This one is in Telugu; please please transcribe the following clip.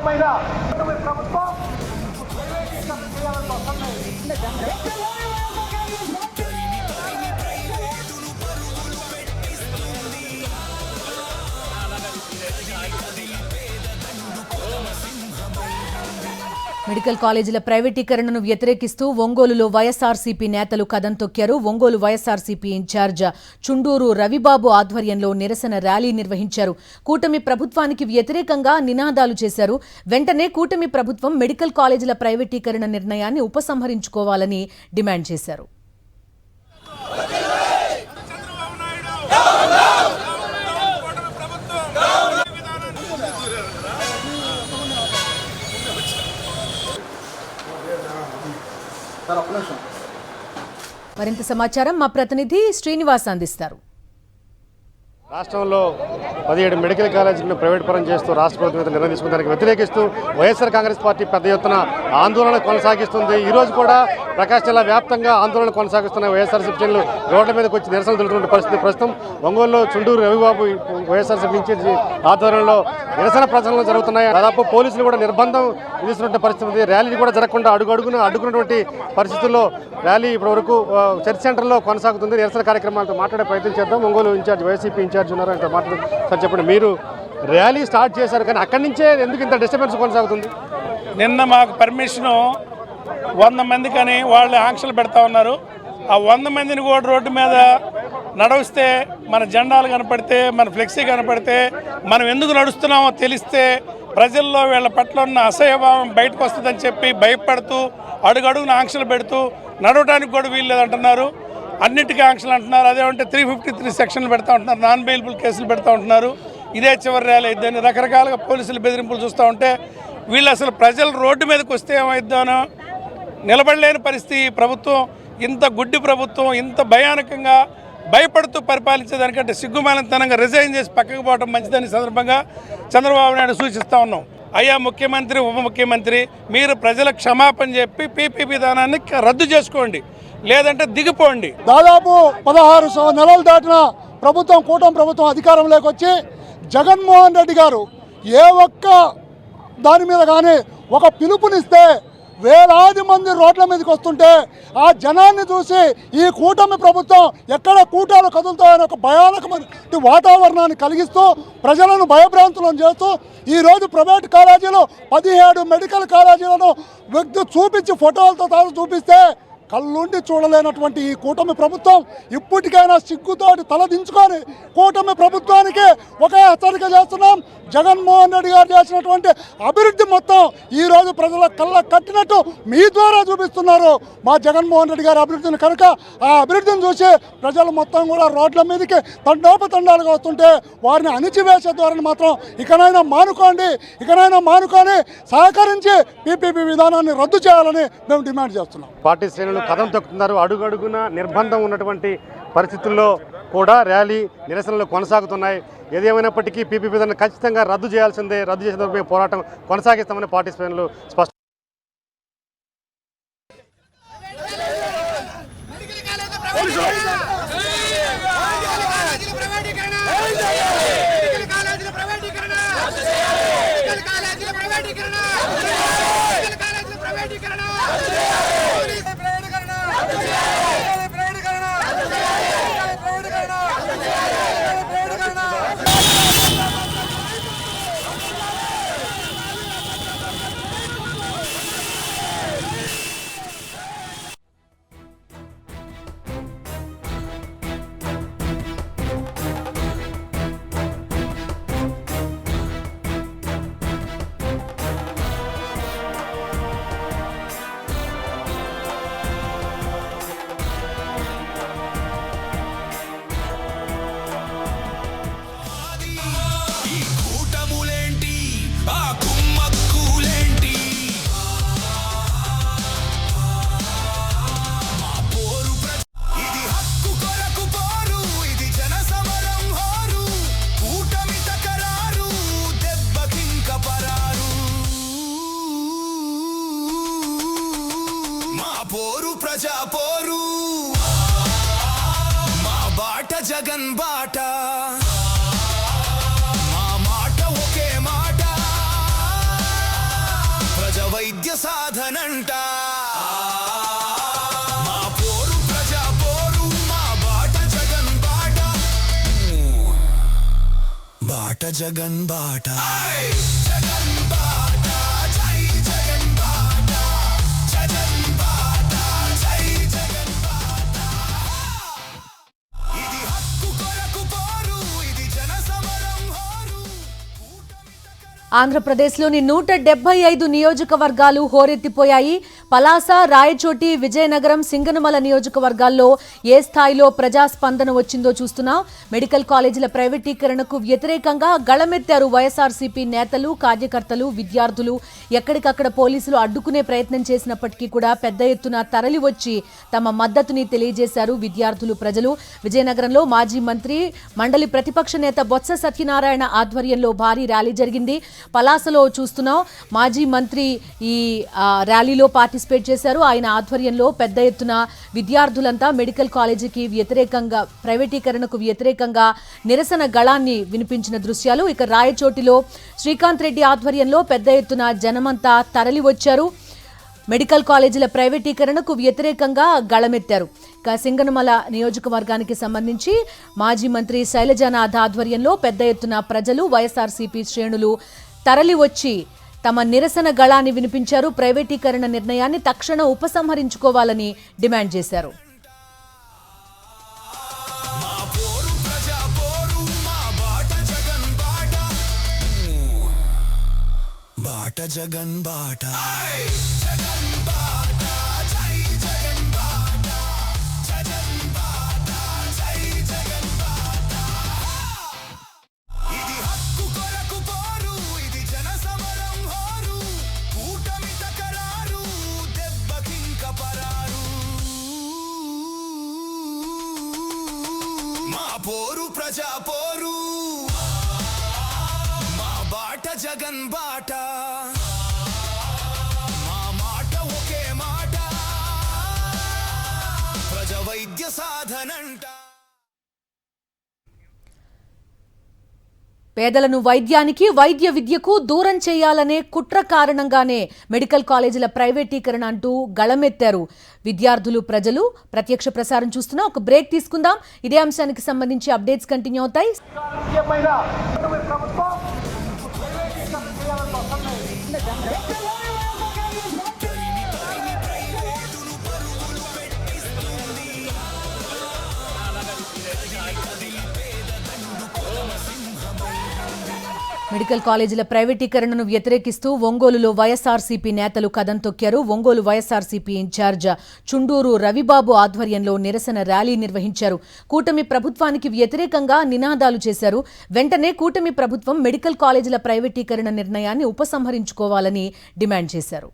పైన ప్రభుత్వం చేయాలని మెడికల్ కాలేజీల ప్రైవేటీకరణను వ్యతిరేకిస్తూ ఒంగోలులో వైఎస్ఆర్సీపీ నేతలు కదం తొక్కారు. ఒంగోలు వైఎస్ఆర్సీపీ ఇన్ఛార్జ్ చుండూరు రవిబాబు ఆధ్వర్యంలో నిరసన ర్యాలీ నిర్వహించారు. కూటమి ప్రభుత్వానికి వ్యతిరేకంగా నినాదాలు చేశారు. వెంటనే కూటమి ప్రభుత్వం మెడికల్ కాలేజీల ప్రైవేటీకరణ నిర్ణయాన్ని ఉపసంహరించుకోవాలని డిమాండ్ చేశారు. మరింత సమాచారం మా ప్రతినిధి శ్రీనివాస్ అందిస్తారు. రాష్ట్రంలో 17 మెడికల్ కాలేజీలను ప్రైవేట్ పరం చేస్తూ రాష్ట్ర ప్రభుత్వం నిర్ణయం తీసుకున్న దానికి వ్యతిరేకిస్తూ వైఎస్ఆర్ కాంగ్రెస్ పార్టీ పెద్ద ఎత్తున ఆందోళన కొనసాగిస్తుంది. ఈ రోజు కూడా ప్రకాశం జిల్లా వ్యాప్తంగా ఆందోళన కొనసాగిస్తున్న వైఎస్ఆర్సీపీ శ్రేణులు రోడ్ల మీదకి వచ్చి నిరసన తెలుపుతున్న పరిస్థితి. ప్రస్తుతం ఒంగోలులో చుండూరు రవిబాబు వైఎస్ఆర్సీపీ ఇన్ఛార్జి ఆధ్వర్యంలో నిరసన ప్రదర్శనలు జరుగుతున్నాయి. దాదాపు పోలీసులు కూడా నిర్బంధం విధిస్తున్న పరిస్థితి ఉంది. ర్యాలీ కూడా జరగకుండా అడ్డుకున్నటువంటి పరిస్థితుల్లో ర్యాలీ ఇప్పటివరకు చర్చ్ సెంటర్లో కొనసాగుతుంది. నిరసన కార్యక్రమాలతో మాట్లాడే ప్రయత్నం చేద్దాం. ఒంగోలు ఇన్ఛార్జ్ వైసీపీ ఇన్ఛార్జ్ ఉన్నారు అంటే మాట్లాడు సార్, చెప్పండి, మీరు ర్యాలీ స్టార్ట్ చేశారు కానీ అక్కడి నుంచే ఎందుకు ఇంత డిస్టర్బెన్స్ కొనసాగుతుంది? నిన్న మాకు పర్మిషను 100 మందికని వాళ్ళు ఆంక్షలు పెడతా ఉన్నారు. ఆ 100 మందిని కూడా రోడ్డు మీద నడిస్తే మన జెండాలు కనపడితే మన ఫ్లెక్సీ కనపడితే మనం ఎందుకు నడుస్తున్నామో తెలిస్తే ప్రజల్లో వీళ్ళ పట్ల ఉన్న అసహ్యభావం బయటకు వస్తుందని చెప్పి భయపడుతూ అడుగడుగున ఆంక్షలు పెడుతూ నడవడానికి కూడా వీలు లేదంటున్నారు. అన్నిటికీ ఆంక్షలు అంటున్నారు. అదేమంటే 353 సెక్షన్లు పెడతా ఉంటున్నారు, నాన్ బెయిలబుల్ కేసులు పెడతా ఉంటున్నారు. ఇదే చివరి ర్యాలీ అయిద్దని రకరకాలుగా పోలీసులు బెదిరింపులు చూస్తూ ఉంటే వీళ్ళు అసలు ప్రజలు రోడ్డు మీదకి వస్తే ఏమైద్దానో నిలబడలేని పరిస్థితి. ప్రభుత్వం ఇంత గుడ్డి ప్రభుత్వం ఇంత భయానకంగా భయపడుతూ పరిపాలించేదానికంటే సిగ్గుమాలితనంగా రిజైన్ చేసి పక్కకు పోవడం మంచిదని సందర్భంగా చంద్రబాబు నాయుడు సూచిస్తూ ఉన్నాం. అయ్యా ముఖ్యమంత్రి, ఉప ముఖ్యమంత్రి, మీరు ప్రజల క్షమాపణ చెప్పి పీపీ విధానాన్ని రద్దు చేసుకోండి, లేదంటే దిగిపోండి. దాదాపు 16 నెలలు దాటిన ప్రభుత్వం, కూటమి ప్రభుత్వం అధికారంలోకి వచ్చి జగన్మోహన్ రెడ్డి గారు ఏ ఒక్క దాని మీద కానీ ఒక పిలుపునిస్తే వేలాది మంది రోడ్ల మీదకి వస్తుంటే ఆ జనాన్ని చూసి ఈ కూటమి ప్రభుత్వం ఎక్కడ కూటాలు కదులుతాయని ఒక భయానకమైన వాతావరణాన్ని కలిగిస్తూ ప్రజలను భయభ్రాంతులను చేస్తూ ఈరోజు ప్రైవేట్ కాలేజీలు 17 మెడికల్ కాలేజీలను వ్యక్తి చూపించి ఫోటోలతో తాను చూపిస్తే కళ్ళుండి చూడలేనటువంటి ఈ కూటమి ప్రభుత్వం ఇప్పటికైనా సిగ్గుతోటి తలదించుకొని కూటమి ప్రభుత్వానికి ఒక హెచ్చరిక చేస్తున్నాం. జగన్మోహన్ రెడ్డి గారు చేసినటువంటి అభివృద్ధి మొత్తం ఈరోజు ప్రజల కళ్ళ కట్టినట్టు మీ ద్వారా చూపిస్తున్నారు మా జగన్మోహన్ రెడ్డి గారి అభివృద్ధిని. కనుక ఆ అభివృద్ధిని చూసి ప్రజలు మొత్తం కూడా రోడ్ల మీదకి తండోపతండాలుగా వస్తుంటే వారిని అణిచివేసే ధోరణి మాత్రం ఇకనైనా మానుకొని సహకరించి పీపీపీ విధానాన్ని రద్దు చేయాలని మేము డిమాండ్ చేస్తున్నాం. పార్టీ శ్రేణులు కదం తొక్కుతున్నారు. అడుగడుగున నిర్బంధం ఉన్నటువంటి పరిస్థితుల్లో కూడా ర్యాలీ నిరసనలు కొనసాగుతున్నాయి. ఏదేమైనప్పటికీ పీపీ విధానం ఖచ్చితంగా రద్దు చేయాల్సిందే. రద్దు చేసేందుకు పోరాటం కొనసాగిస్తామని పార్టీ శ్రేణులు స్పష్టం. ప్రజా పోరు మా బాట జగన్ బాట మా మాట ఒకే మాట వైద్య సాధనంట మా పోరు ప్రజా పోరు మా బాట జగన్ బాట బాట జగన్ బాట జగన్ బాట జై జగన్ బాట జగన్ బాట జై జగన్ బాట ఇది హక్కు కొరకు పోరు ఇది జన సమరం హోరు ఆంధ్రప్రదేశ్లోని 175 నియోజకవర్గాలు హోరెత్తిపోయాయి. పలాస, రాయచోటి, విజయనగరం, సింగనమల నియోజకవర్గాల్లో ఏ స్థాయిలో ప్రజాస్పందన వచ్చిందో చూస్తున్నాం. మెడికల్ కాలేజీల ప్రైవేటీకరణకు వ్యతిరేకంగా గళమెత్తారు వైఎస్ఆర్సీపీ నేతలు, కార్యకర్తలు, విద్యార్థులు. ఎక్కడికక్కడ పోలీసులు అడ్డుకునే ప్రయత్నం చేసినప్పటికీ కూడా పెద్ద ఎత్తున తరలి వచ్చి తమ మద్దతుని తెలియజేశారు విద్యార్థులు, ప్రజలు. విజయనగరంలో మాజీ మంత్రి, మండలి ప్రతిపక్ష నేత బొత్స సత్యనారాయణ ఆధ్వర్యంలో భారీ ర్యాలీ జరిగింది. పలాసలో చూస్తున్నాం, మాజీ మంత్రి ఈ ర్యాలీలో పార్టిసిపేట్ చేశారు. ఆయన ఆధ్వర్యంలో పెద్ద ఎత్తున విద్యార్థులంతా మెడికల్ కాలేజీకి వ్యతిరేకంగా, ప్రైవేటీకరణకు వ్యతిరేకంగా నిరసన గళాన్ని వినిపించిన దృశ్యాలు. ఇక రాయచోటిలో శ్రీకాంత్ రెడ్డి ఆధ్వర్యంలో పెద్ద ఎత్తున జనమంతా తరలి వచ్చారు. మెడికల్ కాలేజీల ప్రైవేటీకరణకు వ్యతిరేకంగా గళమెత్తారు. ఇక సింగనమల నియోజకవర్గానికి సంబంధించి మాజీ మంత్రి శైలజానాథ్ ఆధ్వర్యంలో పెద్ద ఎత్తున ప్రజలు, వైఎస్ఆర్సీపీ శ్రేణులు తరలి వచ్చి తమ నిరసన గళాన్ని వినిపించారు. ప్రైవేటీకరణ నిర్ణయాన్ని తక్షణం ఉపసంహరించుకోవాలని డిమాండ్ చేశారు. మా పోరు ప్రజా పోరు మా బాట జగన్ బాట బాట జగన్ బాట జగన్ బాట జై జగన్ బాట జగన్ బాట జై జగన్ బాట ఇది హక్కు కొరకు పోరు ఇది జన సమరం హోరు కూటమి తకరారు దెబ్బకింక పరారు మా పోరు ప్రజా పోరు మా బాట జగన్ బాట మా మాట ఒకే మాట ప్రజా వైద్య సాధనంట పేదలను వైద్యానికి, వైద్య విద్యకు దూరం చేయాలనే కుట్ర కారణంగానే మెడికల్ కాలేజీల ప్రైవేటీకరణ అంటూ గళమెత్తారు విద్యార్థులు, ప్రజలు. ప్రత్యక్ష ప్రసారం చూస్తున్నా. ఒక బ్రేక్ తీసుకుందాం. ఇదే అంశానికి సంబంధించి అప్డేట్స్ కంటిన్యూ అవుతాయి. ఏమైనా ప్రభుత్వం ప్రైవేటీకరణ చేయాలని వస్తున్నాయి. మెడికల్ కాలేజీల ప్రైవేటీకరణను వ్యతిరేకిస్తూ ఒంగోలులో వైఎస్ఆర్సీపీ నేతలు కదం తొక్కారు. ఒంగోలు వైఎస్ఆర్సీపీ ఇన్ఛార్జ్ చుండూరు రవిబాబు ఆధ్వర్యంలో నిరసన ర్యాలీ నిర్వహించారు. కూటమి ప్రభుత్వానికి వ్యతిరేకంగా నినాదాలు చేశారు. వెంటనే కూటమి ప్రభుత్వం మెడికల్ కాలేజీల ప్రైవేటీకరణ నిర్ణయాన్ని ఉపసంహరించుకోవాలని డిమాండ్ చేశారు.